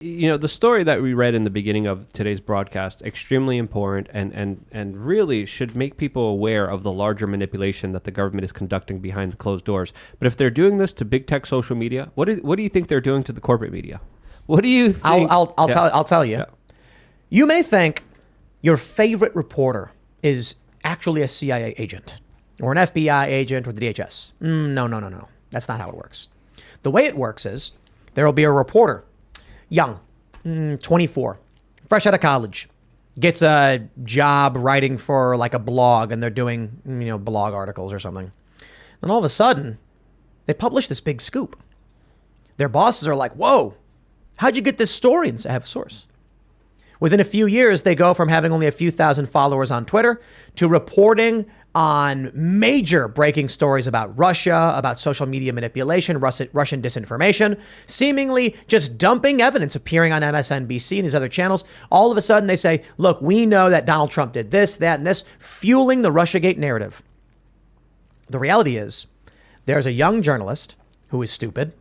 The story that we read in the beginning of today's broadcast, extremely important and really should make people aware of the larger manipulation that the government is conducting behind the closed doors. But if they're doing this to big tech social media, what do you think they're doing to the corporate media? What do you think? I'll tell you. Yeah. You may think your favorite reporter is actually a CIA agent or an FBI agent or the DHS. No. That's not how it works. The way it works is there will be a reporter, young, 24, fresh out of college, gets a job writing for like a blog and they're doing, blog articles or something. Then all of a sudden, they publish this big scoop. Their bosses are like, whoa, how'd you get this story? And say, I have a source. Within a few years, they go from having only a few thousand followers on Twitter to reporting on major breaking stories about Russia, about social media manipulation, Russian disinformation, seemingly just dumping evidence appearing on MSNBC and these other channels. All of a sudden, they say, look, we know that Donald Trump did this, that, and this, fueling the Russiagate narrative. The reality is, there's a young journalist who is stupid,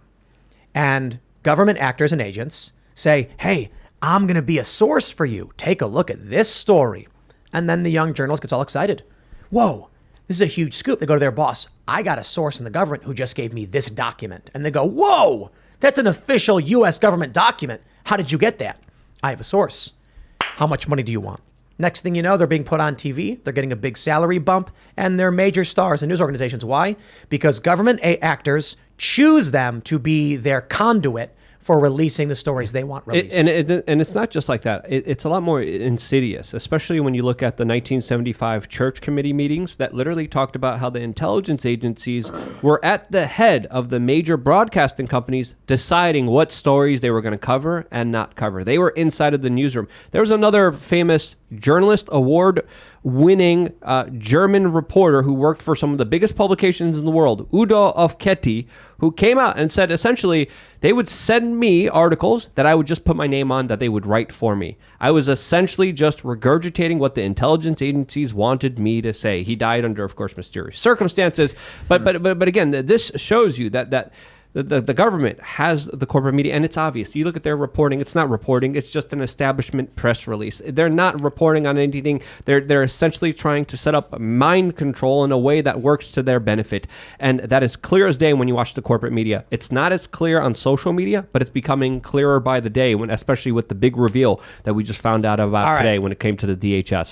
and government actors and agents say, hey, I'm going to be a source for you. Take a look at this story. And then the young journalist gets all excited. Whoa, this is a huge scoop. They go to their boss. I got a source in the government who just gave me this document. And they go, whoa, that's an official U.S. government document. How did you get that? I have a source. How much money do you want? Next thing you know, they're being put on TV. They're getting a big salary bump. And they're major stars in news organizations. Why? Because government actors choose them to be their conduit for releasing the stories they want released. And it's not just like that. It's a lot more insidious, especially when you look at the 1975 church committee meetings that literally talked about how the intelligence agencies were at the head of the major broadcasting companies deciding what stories they were going to cover and not cover. They were inside of the newsroom. There was another famous journalist award-winning German reporter who worked for some of the biggest publications in the world, Udo Ofketti, who came out and said essentially they would send me articles that I would just put my name on that they would write for me. I was essentially just regurgitating what the intelligence agencies wanted me to say. He died under, of course, mysterious circumstances. But again, this shows you that the government has the corporate media, and it's obvious. You look at their reporting, it's not reporting, it's just an establishment press release. They're not reporting on anything. They're essentially trying to set up mind control in a way that works to their benefit. And that is clear as day when you watch the corporate media. It's not as clear on social media, but it's becoming clearer by the day, especially with the big reveal that we just found out about today when it came to the DHS.